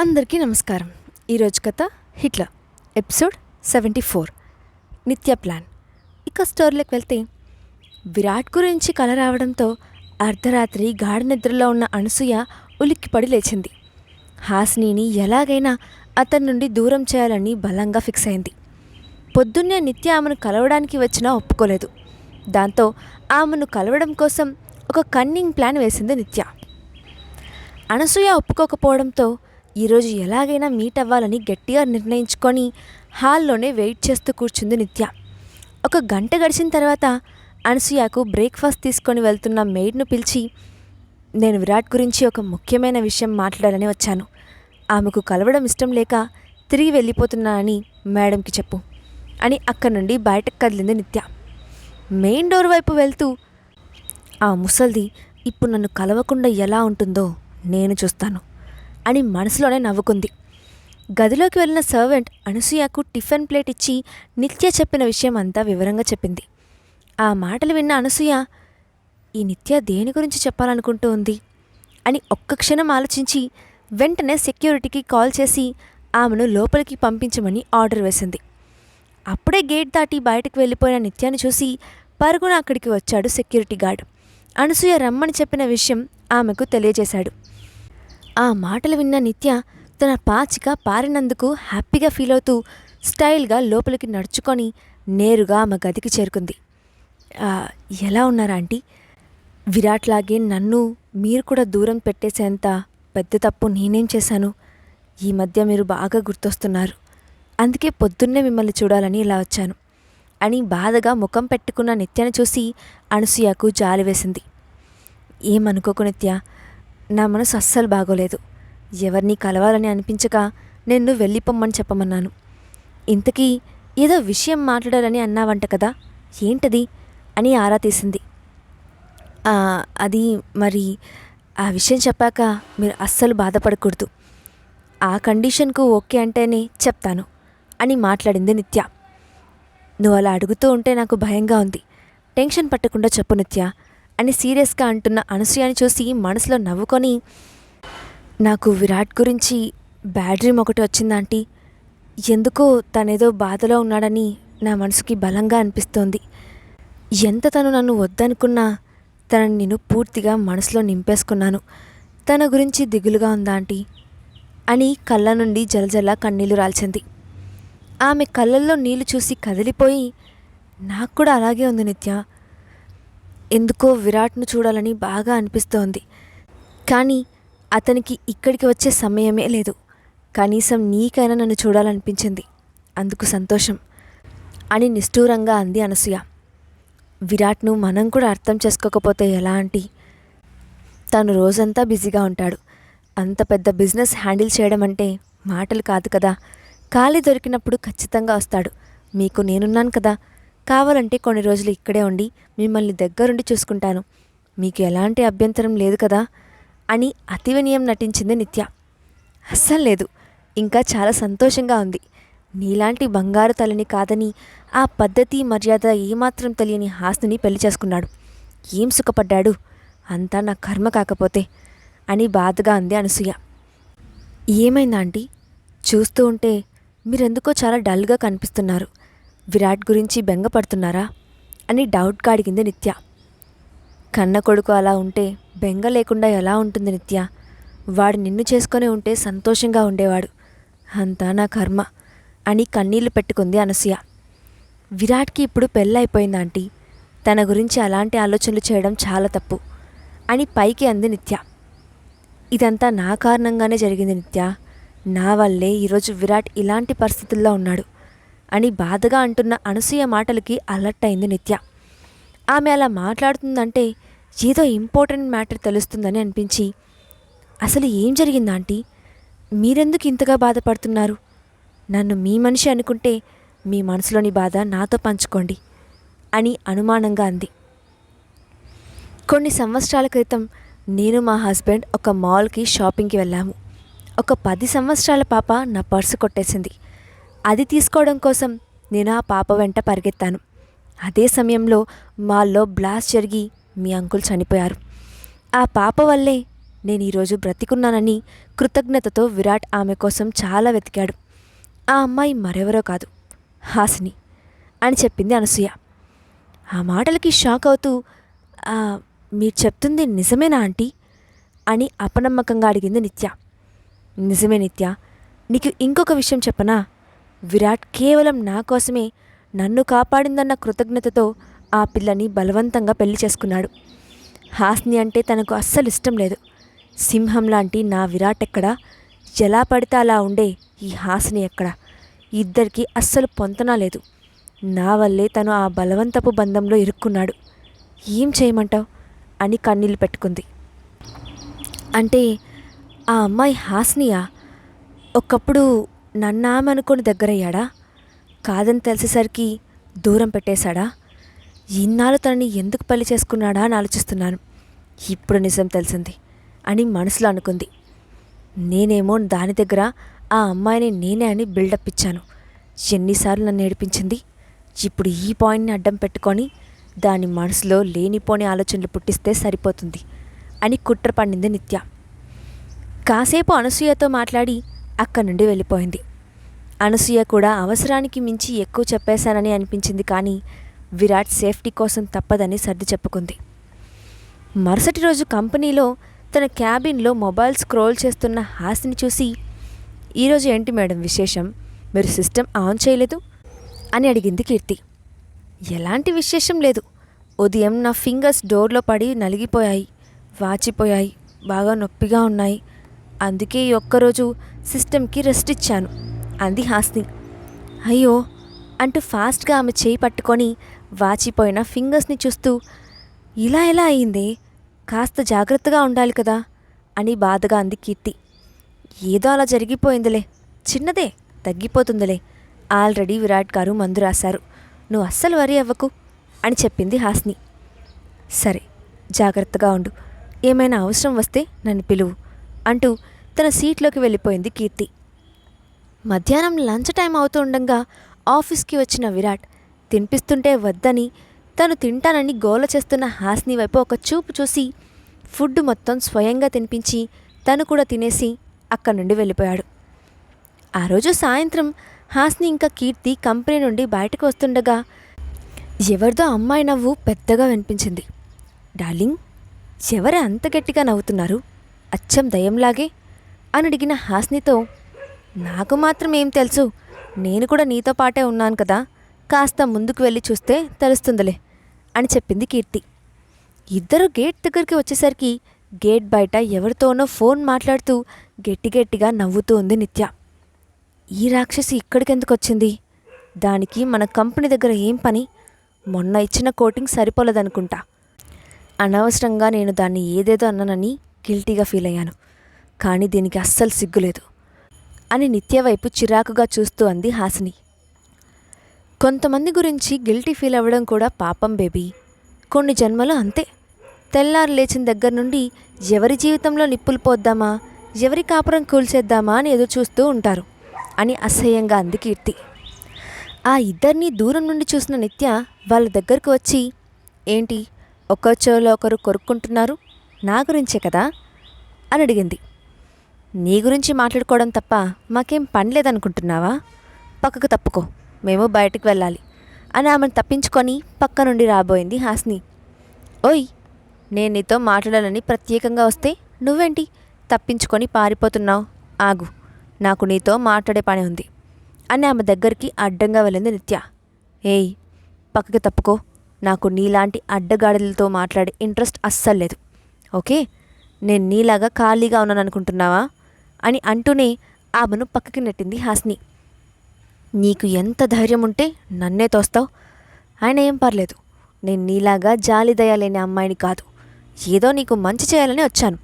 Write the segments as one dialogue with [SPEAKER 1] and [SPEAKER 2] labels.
[SPEAKER 1] అందరికీ నమస్కారం. ఈరోజు కథ హిట్లర్ ఎపిసోడ్ 74 నిత్య ప్లాన్. ఇక స్టోరీలోకి వెళ్తే, విరాట్ గురించి కల రావడంతో అర్ధరాత్రి గాఢ నిద్రలో ఉన్న అనసూయ ఉలిక్కిపడి లేచింది. హాసినిని ఎలాగైనా అతని నుండి దూరం చేయాలని బలంగా ఫిక్స్ అయింది. పొద్దున్నే నిత్య ఆమెను కలవడానికి వచ్చినా ఒప్పుకోలేదు. దాంతో ఆమెను కలవడం కోసం ఒక కన్నింగ్ ప్లాన్ వేసింది నిత్య. అనసూయ ఒప్పుకోకపోవడంతో ఈరోజు ఎలాగైనా మీట్ అవ్వాలని గట్టిగా నిర్ణయించుకొని హాల్లోనే వెయిట్ చేస్తూ కూర్చుంది నిత్య. ఒక గంట గడిచిన తర్వాత అనసూయకు బ్రేక్ఫాస్ట్ తీసుకొని వెళ్తున్న మెయిడ్ను పిలిచి, నేను విరాట్ గురించి ఒక ముఖ్యమైన విషయం మాట్లాడాలని వచ్చాను. ఆమెకు కలవడం ఇష్టం లేక తిరిగి వెళ్ళిపోతున్నానని మేడంకి చెప్పు అని అక్కడి నుండి బయటకు కదిలింది నిత్య. మెయిన్ డోర్ వైపు వెళ్తూ, ఆ ముసల్ది ఇప్పుడు నన్ను కలవకుండా ఎలా ఉంటుందో నేను చూస్తాను అని మనసులోనే నవ్వుకుంది. గదిలోకి వెళ్ళిన సర్వెంట్ అనసూయకు టిఫిన్ ప్లేట్ ఇచ్చి నిత్య చెప్పిన విషయం అంతా వివరంగా చెప్పింది. ఆ మాటలు విన్న అనసూయ, ఈ నిత్య దేని గురించి చెప్పాలనుకుంటూ ఉంది అని ఒక్క క్షణం ఆలోచించి వెంటనే సెక్యూరిటీకి కాల్ చేసి ఆమెను లోపలికి పంపించమని ఆర్డర్ వేసింది. అప్పుడే గేట్ దాటి బయటకు వెళ్ళిపోయిన నిత్యాన్ని చూసి పరుగున అక్కడికి వచ్చాడు సెక్యూరిటీ గార్డ్. అనసూయ రమ్మని చెప్పిన విషయం ఆమెకు తెలియజేశాడు. ఆ మాటలు విన్న నిత్య తన పాచిక పారినందుకు హ్యాపీగా ఫీల్ అవుతూ స్టైల్గా లోపలికి నడుచుకొని నేరుగా ఆమె గదికి చేరుకుంది. ఎలా ఉన్నారా ఆంటీ? విరాట్లాగే నన్ను మీరు కూడా దూరం పెట్టేసేంత పెద్ద తప్పు నేనేం చేశాను? ఈ మధ్య మీరు బాగా గుర్తొస్తున్నారు. అందుకే పొద్దున్నే మిమ్మల్ని చూడాలని ఇలా వచ్చాను అని బాధగా ముఖం పెట్టుకున్న నిత్యను చూసి అనసూయకు జాలి వేసింది. ఏమనుకోకు నిత్య, నా మనసు అస్సలు బాగోలేదు. ఎవరిని కలవాలని అనిపించక నిన్ను వెళ్ళిపోమ్మని చెప్పమన్నాను. ఇంతకీ ఏదో విషయం మాట్లాడాలని అన్నావంట కదా, ఏంటది అని ఆరా తీసింది. అది మరి ఆ విషయం చెప్పాక మీరు అస్సలు బాధపడకూడదు. ఆ కండిషన్కు ఓకే అంటేనే చెప్తాను అని మాట్లాడింది నిత్య. నువ్వు అలా అడుగుతూ ఉంటే నాకు భయంగా ఉంది. టెన్షన్ పట్టకుండా చెప్పు నిత్య అని సీరియస్గా అంటున్న అనసూయని చూసి మనసులో నవ్వుకొని, నాకు విరాట్ గురించి బ్యాడ్ డ్రీమ్ ఒకటి వచ్చిందాంటీ. ఎందుకో తనేదో బాధలో ఉన్నాడని నా మనసుకి బలంగా అనిపిస్తోంది. ఎంత తను నన్ను వద్దనుకున్నా తనని నేను పూర్తిగా మనసులో నింపేసుకున్నాను. తన గురించి దిగులుగా ఉందా ఆంటీ అని కళ్ళ నుండి జలజల కన్నీళ్లు రాల్చింది. ఆమె కళ్ళల్లో నీళ్లు చూసి కదిలిపోయి, నాకు కూడా అలాగే ఉంది నిత్య. ఎందుకో విరాట్ను చూడాలని బాగా అనిపిస్తోంది. కానీ అతనికి ఇక్కడికి వచ్చే సమయమే లేదు. కనీసం నీకైనా నన్ను చూడాలనిపించింది. అందుకు సంతోషం అని నిష్ఠూరంగా అంది అనసూయ. విరాట్ను మనం కూడా అర్థం చేసుకోకపోతే ఎలా ఆంటీ? తను రోజంతా బిజీగా ఉంటాడు. అంత పెద్ద బిజినెస్ హ్యాండిల్ చేయడం అంటే మాటలు కాదు కదా. ఖాళీ దొరికినప్పుడు ఖచ్చితంగా వస్తాడు. మీకు నేనున్నాను కదా. కావాలంటే కొన్ని రోజులు ఇక్కడే ఉండి మిమ్మల్ని దగ్గరుండి చూసుకుంటాను. మీకు ఎలాంటి అభ్యంతరం లేదు కదా అని అతి వినయం నటించింది నిత్య. అస్సలు లేదు, ఇంకా చాలా సంతోషంగా ఉంది. నీలాంటి బంగారు తల్లిని కాదని ఆ పద్ధతి మర్యాద ఏమాత్రం తెలియని హాస్నిని పెళ్లి చేసుకున్నాడు. ఏం సుఖపడ్డాడు? అంతా నా కర్మ కాకపోతే అని బాధగా అంది అనసూయ. ఏమైందా ఆంటీ? చూస్తూ ఉంటే మీరెందుకో చాలా డల్గా కనిపిస్తున్నారు. విరాట్ గురించి బెంగపడుతున్నారా అని డౌట్గా అడిగింది నిత్య. కన్న కొడుకు అలా ఉంటే బెంగ లేకుండా ఎలా ఉంటుంది నిత్య? వాడు నిన్ను చేసుకొని ఉంటే సంతోషంగా ఉండేవాడు. అంతా నా కర్మ అని కన్నీళ్లు పెట్టుకుంది అనసూయ. విరాట్కి ఇప్పుడు పెళ్ళైపోయింది ఆంటీ. తన గురించి అలాంటి ఆలోచనలు చేయడం చాలా తప్పు అని పైకి అంది నిత్య. ఇదంతా నా కారణంగానే జరిగింది నిత్య. నా వల్లే ఈరోజు విరాట్ ఇలాంటి పరిస్థితుల్లో ఉన్నాడు అని బాధగా అంటున్న అనసూయ మాటలకి అలర్ట్ అయింది నిత్య. ఆమె అలా మాట్లాడుతుందంటే ఏదో ఇంపార్టెంట్ మ్యాటర్ తెలుస్తుందని అనిపించి, అసలు ఏం జరిగిందా ఆంటీ? మీరెందుకు ఇంతగా బాధపడుతున్నారు? నన్ను మీ మనిషి అనుకుంటే మీ మనసులోని బాధ నాతో పంచుకోండి అని అనుమానంగా అంది. కొన్ని సంవత్సరాల క్రితం నేను మా హస్బెండ్ ఒక మాల్కి షాపింగ్కి వెళ్ళాము. ఒక 10 సంవత్సరాల పాప నా పర్సు కొట్టేసింది. అది తీసుకోవడం కోసం నేను ఆ పాప వెంట పరిగెత్తాను. అదే సమయంలో మాల్లో బ్లాస్ట్ జరిగి మీ అంకుల్ చనిపోయారు. ఆ పాప వల్లే నేను ఈరోజు బ్రతికున్నానని కృతజ్ఞతతో విరాట్ ఆమె కోసం చాలా వెతికాడు. ఆ అమ్మాయి మరెవరో కాదు, హాసిని అని చెప్పింది అనసూయ. ఆ మాటలకి షాక్ అవుతూ, మీరు చెప్తుంది నిజమేనా ఆంటీ అని అపనమ్మకంగా అడిగింది నిత్య. నిజమే నిత్య, నీకు ఇంకొక విషయం చెప్పనా? విరాట్ కేవలం నా కోసమే నన్ను కాపాడిందన్న కృతజ్ఞతతో ఆ పిల్లని బలవంతంగా పెళ్లి చేసుకున్నాడు. హాస్ని అంటే తనకు అస్సలు ఇష్టం లేదు. సింహం లాంటి నా విరాట్ ఎక్కడా, ఎలా పడితే అలా ఉండే ఈ హాస్ని ఎక్కడా, ఇద్దరికీ అస్సలు పొంతనా లేదు. నా వల్లే తను ఆ బలవంతపు బంధంలో ఇరుక్కున్నాడు. ఏం చేయమంటావు అని కన్నీళ్ళు పెట్టుకుంది. అంటే ఆ అమ్మాయి హాస్నియా? ఒకప్పుడు నన్నామనుకొని దగ్గరయ్యాడా? కాదని తెలిసేసరికి దూరం పెట్టేశాడా? ఇన్నాళ్ళు తనని ఎందుకు పెళ్లి చేసుకున్నాడా అని ఆలోచిస్తున్నాను. ఇప్పుడు నిజం తెలిసింది అని మనసులో అనుకుంది. నేనేమో దాని దగ్గర ఆ అమ్మాయిని నేనే అని బిల్డప్ ఇచ్చాను. ఎన్నిసార్లు నన్ను ఏడిపించింది. ఇప్పుడు ఈ పాయింట్ని అడ్డం పెట్టుకొని దాని మనసులో లేనిపోని ఆలోచనలు పుట్టిస్తే సరిపోతుంది అని కుట్ర పండింది నిత్య. కాసేపు అనసూయతో మాట్లాడి అక్కడి నుండి వెళ్ళిపోయింది. అనసూయ కూడా అవసరానికి మించి ఎక్కువ చెప్పేశానని అనిపించింది, కానీ విరాట్ సేఫ్టీ కోసం తప్పదని సర్ది చెప్పుకుంది. మరుసటి రోజు కంపెనీలో తన క్యాబిన్లో మొబైల్ స్క్రోల్ చేస్తున్న హాసిని చూసి, ఈరోజు ఏంటి మేడం విశేషం, మీరు సిస్టమ్ ఆన్ చేయలేదు అని అడిగింది కీర్తి. ఎలాంటి విశేషం లేదు. ఉదయం నా ఫింగర్స్ డోర్లో పడి నలిగిపోయాయి, వాచిపోయాయి, బాగా నొప్పిగా ఉన్నాయి. అందుకే ఈ ఒక్కరోజు సిస్టమ్కి రెస్ట్ ఇచ్చాను అంది హాస్ని. అయ్యో అంటూ ఫాస్ట్గా ఆమె చేయి పట్టుకొని వాచిపోయిన ఫింగర్స్ని చూస్తూ, ఇలా ఎలా అయిందే, కాస్త జాగ్రత్తగా ఉండాలి కదా అని బాధగా అంది కీర్తి. ఏదో అలా జరిగిపోయిందిలే, చిన్నదే, తగ్గిపోతుందిలే. ఆల్రెడీ విరాట్ గారు మందు రాశారు, నువ్వు అస్సలు వరి అవ్వకు అని చెప్పింది హాస్ని. సరే, జాగ్రత్తగా ఉండు, ఏమైనా అవసరం వస్తే నన్ను పిలువు అంటూ తన సీట్లోకి వెళ్ళిపోయింది కీర్తి. మధ్యాహ్నం లంచ్ టైం అవుతూ ఉండగా ఆఫీస్కి వచ్చిన విరాట్ తినిపిస్తుంటే వద్దని తను తింటానని గోల చేస్తున్న హాస్ని వైపు ఒక చూపు చూసి ఫుడ్ మొత్తం స్వయంగా తినిపించి తను కూడా తినేసి అక్కడి నుండి వెళ్ళిపోయాడు. ఆ రోజు సాయంత్రం హాస్ని ఇంకా కీర్తి కంపెనీ నుండి బయటకు వస్తుండగా ఎవరిదో అమ్మాయి నవ్వు పెద్దగా వినిపించింది. డార్లింగ్, ఎవరే అంత గట్టిగా నవ్వుతున్నారు, అచ్చం దయ్యంలాగే అని అడిగిన హాస్నితో, నాకు మాత్రం ఏం తెలుసు, నేను కూడా నీతో పాటే ఉన్నాను కదా, కాస్త ముందుకు వెళ్ళి చూస్తే తెలుస్తుందిలే అని చెప్పింది కీర్తి. ఇద్దరు గేట్ దగ్గరికి వచ్చేసరికి గేట్ బయట ఎవరితోనో ఫోన్ మాట్లాడుతూ గట్టిగట్టిగా నవ్వుతూ ఉంది నిత్య. ఈ రాక్షసి ఇక్కడికెందుకు వచ్చింది? దానికి మన కంపెనీ దగ్గర ఏం పని? మొన్న ఇచ్చిన కోటింగ్ సరిపోలేదనుకుంటా. అనవసరంగా నేను దాన్ని ఏదేదో అన్నానని గిల్టీగా ఫీల్ అయ్యాను, కానీ దీనికి అస్సలు సిగ్గులేదు అని నిత్య వైపు చిరాకుగా చూస్తూ అంది హాసిని. కొంతమంది గురించి గిల్టీ ఫీల్ అవ్వడం కూడా పాపం బేబీ. కొన్ని జన్మలు అంతే. తెల్లారు లేచిన దగ్గర నుండి ఎవరి జీవితంలో నిప్పులు పోద్దామా, ఎవరి కాపురం కూల్చేద్దామా అని ఎదురు చూస్తూ ఉంటారు అని అసహ్యంగా అంది కీర్తి. ఆ ఇద్దరినీ దూరం నుండి చూసిన నిత్య వాళ్ళ దగ్గరకు వచ్చి, ఏంటి ఒకరి చెవిలో ఒకరు కొరుక్కుంటున్నారు, నా గురించే కదా అని అడిగింది. నీ గురించి మాట్లాడుకోవడం తప్ప మాకేం పని లేదనుకుంటున్నావా? పక్కకు తప్పుకో, మేము బయటకు వెళ్ళాలి అని ఆమెను తప్పించుకొని పక్క నుండి రాబోయింది హాస్ని. ఓయ్, నేను నీతో మాట్లాడాలని ప్రత్యేకంగా వస్తే నువ్వేంటి తప్పించుకొని పారిపోతున్నావు? ఆగు, నాకు నీతో మాట్లాడే పని ఉంది అని ఆమె దగ్గరికి అడ్డంగా వెళ్ళింది నిత్య. ఏయ్, పక్కకి తప్పుకో, నాకు నీలాంటి అడ్డగాడిలతో మాట్లాడే ఇంట్రెస్ట్ అస్సలు లేదు, ఓకే? నేను నీలాగా ఖాళీగా ఉన్నాను అనుకుంటున్నావా అని అంటూనే ఆమెను పక్కకి నెట్టింది హాస్ని. నీకు ఎంత ధైర్యం ఉంటే నన్నే తోస్తావు? ఆయన ఏం పర్లేదు, నేను నీలాగా జాలి దయలేని అమ్మాయిని కాదు, ఏదో నీకు మంచి చేయాలని వచ్చాను,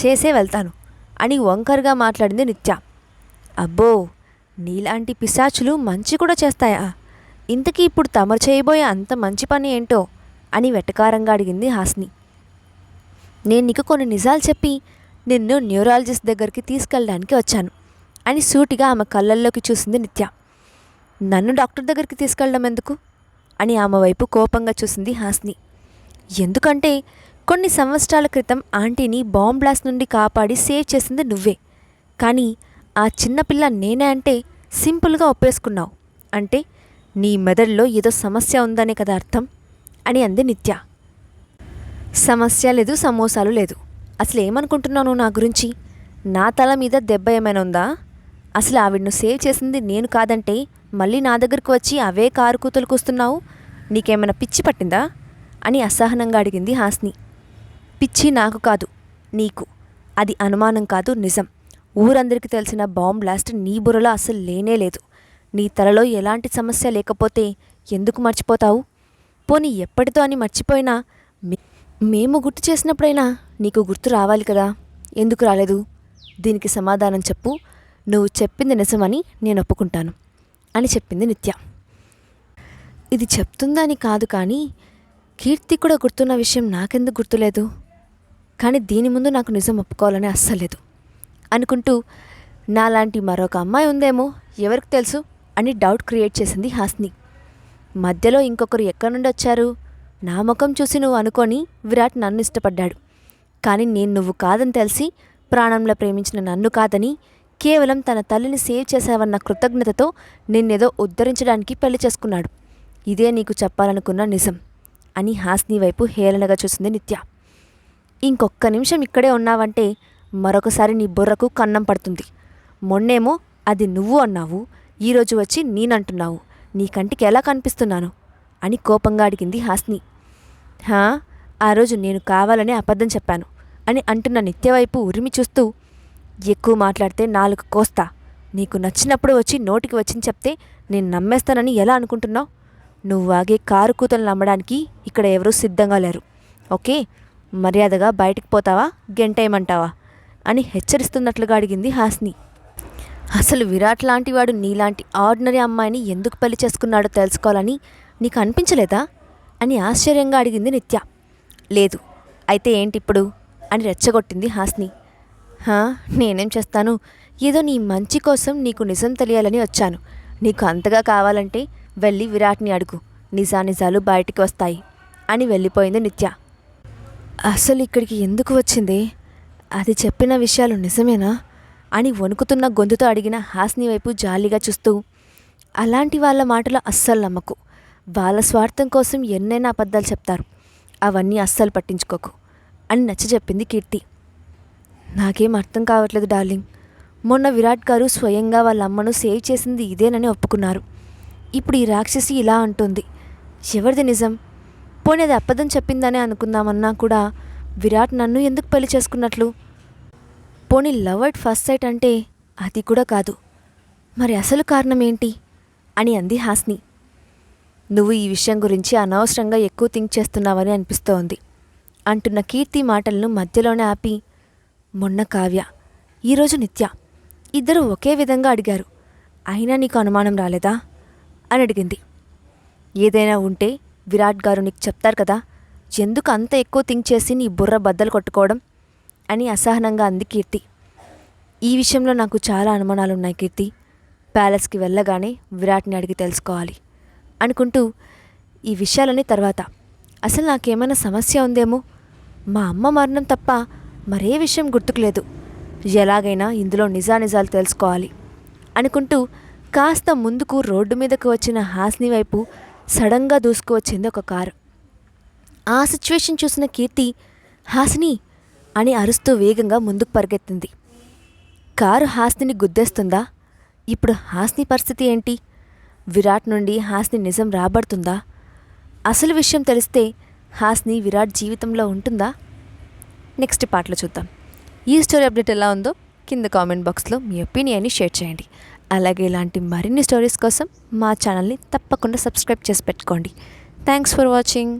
[SPEAKER 1] చేసే వెళ్తాను అని వంకరగా మాట్లాడింది నిత్య. అబ్బో, నీలాంటి పిశాచులు మంచి కూడా చేస్తాయా? ఇంతకీ ఇప్పుడు తమరు చేయబోయే అంత మంచి పని ఏంటో అని వెటకారంగా అడిగింది హాస్ని. నేను నీకు కొన్ని నిజాలు చెప్పి నిన్ను న్యూరాలజిస్ట్ దగ్గరికి తీసుకెళ్ళడానికి వచ్చాను అని సూటిగా ఆమె కళ్ళల్లోకి చూసింది నిత్య. నన్ను డాక్టర్ దగ్గరికి తీసుకెళ్ళడం ఎందుకు అని ఆమె వైపు కోపంగా చూసింది హాస్ని. ఎందుకంటే కొన్ని సంవత్సరాల క్రితం ఆంటీని బాంబ్ బ్లాస్ట్ నుండి కాపాడి సేవ్ చేసింది నువ్వే. కానీ ఆ చిన్నపిల్ల నేనే అంటే సింపుల్గా ఒప్పేసుకున్నావు. అంటే నీ మెదడులో ఏదో సమస్య ఉందనే కదా అర్థం అని అంది నిత్య. సమస్య లేదు, సమోసాలు లేదు. అసలు ఏమనుకుంటున్నాను నా గురించి? నా తల మీద దెబ్బ ఏమైనా ఉందా? అసలు ఆవిడను సేవ్ చేసింది నేను కాదంటే మళ్ళీ నా దగ్గరకు వచ్చి అవే కారు కూతులు కూస్తున్నావు. నీకేమైనా పిచ్చి పట్టిందా అని అసహనంగా అడిగింది హాస్ని. పిచ్చి నాకు కాదు, నీకు. అది అనుమానం కాదు, నిజం. ఊరందరికీ తెలిసిన బాంబ్ బ్లాస్ట్ నీ బుర్రలో అసలు లేనే లేదు. నీ తలలో ఎలాంటి సమస్య లేకపోతే ఎందుకు మర్చిపోతావు? పోనీ ఎప్పటితో అని మర్చిపోయినా మేము గుర్తు చేసినప్పుడైనా నీకు గుర్తు రావాలి కదా. ఎందుకు రాలేదు? దీనికి సమాధానం చెప్పు. నువ్వు చెప్పింది నిజమని నేను ఒప్పుకుంటాను అని చెప్పింది నిత్య. ఇది చెప్తుందని కాదు, కానీ కీర్తి కూడా గుర్తున్న విషయం నాకెందుకు గుర్తులేదు? కానీ దీని ముందు నాకు నిజం ఒప్పుకోవాలని అస్సలేదు అనుకుంటూ నాలాంటి మరొక అమ్మాయి ఉందేమో, ఎవరికి తెలుసు అని డౌట్ క్రియేట్ చేసింది హాస్ని. మధ్యలో ఇంకొకరు ఎక్కడి నుండి వచ్చారు? నా ముఖం చూసి నువ్వు అనుకొని విరాట్ నన్ను ఇష్టపడ్డాడు. కానీ నేను నువ్వు కాదని తెలిసి ప్రాణంలో ప్రేమించిన నన్ను కాదని, కేవలం తన తల్లిని సేవ్ చేశావన్న కృతజ్ఞతతో నిన్నేదో ఉద్ధరించడానికి పెళ్లి చేసుకున్నాడు. ఇదే నీకు చెప్పాలనుకున్న నిజం అని హాస్ని వైపు హేళనగా చూసింది నిత్య. ఇంకొక్క నిమిషం ఇక్కడే ఉన్నావంటే మరొకసారి నీ బుర్రకు కన్నం పడుతుంది. మొన్నేమో అది నువ్వు అన్నావు, ఈరోజు వచ్చి నేనంటున్నావు. నీ కంటికి ఎలా కనిపిస్తున్నాను అని కోపంగా అడిగింది హాస్ని. ఆ రోజు నేను కావాలనే అబద్ధం చెప్పాను అని అంటున్న నిత్య వైపు ఉరిమి చూస్తూ, ఎక్కువ మాట్లాడితే నాలుగు కోస్తా. నీకు నచ్చినప్పుడు వచ్చి నోటికి వచ్చింది చెప్తే నేను నమ్మేస్తానని ఎలా అనుకుంటున్నావు? నువ్వు ఆగే కారు కూతలు నమ్మడానికి ఇక్కడ ఎవరూ సిద్ధంగా లేరు. ఓకే, మర్యాదగా బయటికి పోతావా, గెంటేయమంటావా అని హెచ్చరిస్తున్నట్లుగా అడిగింది హాస్ని. అసలు విరాట్ లాంటివాడు నీలాంటి ఆర్డినరీ అమ్మాయిని ఎందుకు పెళ్లి చేసుకున్నాడో తెలుసుకోవాలని నీకు అనిపించలేదా అని ఆశ్చర్యంగా అడిగింది నిత్య. లేదు, అయితే ఏంటిప్పుడు అని రెచ్చగొట్టింది హాస్ని. నేనేం చేస్తాను, ఏదో నీ మంచి కోసం నీకు నిజం తెలియాలని వచ్చాను. నీకు అంతగా కావాలంటే వెళ్ళి విరాట్ని అడుగు, నిజానిజాలు బయటికి వస్తాయి అని వెళ్ళిపోయింది నిత్య. అసలు ఇక్కడికి ఎందుకు వచ్చింది? అది చెప్పిన విషయాలు నిజమేనా అని వణుకుతున్న గొంతుతో అడిగిన హాస్ని వైపు జాలిగా చూస్తూ, అలాంటి వాళ్ళ మాటలు అస్సలు నమ్మకు. వాళ్ళ స్వార్థం కోసం ఎన్నైనా అబద్ధాలు చెప్తారు. అవన్నీ అస్సలు పట్టించుకోకు అని నచ్చజెప్పింది కీర్తి. నాకేం అర్థం కావట్లేదు డార్లింగ్. మొన్న విరాట్ గారు స్వయంగా వాళ్ళ అమ్మను సేవ్ చేసింది ఇదేనని ఒప్పుకున్నారు. ఇప్పుడు ఈ రాక్షసి ఇలా అంటుంది. ఎవరిది నిజం? పోనీ అది అబద్ధం చెప్పిందనే అనుకుందామన్నా కూడా విరాట్ నన్ను ఎందుకు పెళ్లి చేసుకున్నట్లు? పోనీ లవ్ అట్ ఫస్ట్ సైట్ అంటే అది కూడా కాదు. మరి అసలు కారణం ఏంటి అని అంది హాస్ని. నువ్వు ఈ విషయం గురించి అనవసరంగా ఎక్కువ థింక్ చేస్తున్నావని అనిపిస్తోంది అంటున్న కీర్తి మాటలను మధ్యలోనే ఆపి, మొన్న కావ్య, ఈరోజు నిత్య, ఇద్దరు ఒకే విధంగా అడిగారు. అయినా నీకు అనుమానం రాలేదా అని అడిగింది. ఏదైనా ఉంటే విరాట్ గారు నీకు చెప్తారు కదా, ఎందుకు అంత ఎక్కువ థింక్ చేసి నీ బుర్ర బద్దలు కొట్టుకోవడం అని అసహనంగా అంది కీర్తి. ఈ విషయంలో నాకు చాలా అనుమానాలున్నాయి కీర్తి. ప్యాలెస్కి వెళ్ళగానే విరాట్ని అడిగి తెలుసుకోవాలి అనుకుంటూ, ఈ విషయాలన్నీ తర్వాత, అసలు నాకేమైనా సమస్య ఉందేమో, మా అమ్మ మరణం తప్ప మరే విషయం గుర్తుకులేదు. ఎలాగైనా ఇందులో నిజానిజాలు తెలుసుకోవాలి అనుకుంటూ కాస్త ముందుకు రోడ్డు మీదకు వచ్చిన హాస్ని వైపు సడన్గా దూసుకువచ్చింది ఒక కారు. ఆ సిచ్యువేషన్ చూసిన కీర్తి హాస్ని అని అరుస్తూ వేగంగా ముందుకు పరిగెత్తింది. కారు హాస్నిని గుద్దేస్తుందా? ఇప్పుడు హాస్ని పరిస్థితి ఏంటి? విరాట్ నుండి హాస్ని నిజం రాబడుతుందా? అసలు విషయం తెలిస్తే హాస్ని విరాట్ జీవితంలో ఉంటుందా? నెక్స్ట్ పార్ట్లో చూద్దాం. ఈ స్టోరీ అప్డేట్ ఎలా ఉందో కింద కామెంట్ బాక్స్లో మీ ఒపీనియన్ని షేర్ చేయండి. అలాగే ఇలాంటి మరిన్ని స్టోరీస్ కోసం మా ఛానల్ని తప్పకుండా సబ్స్క్రైబ్ చేసి పెట్టుకోండి. Thanks for watching.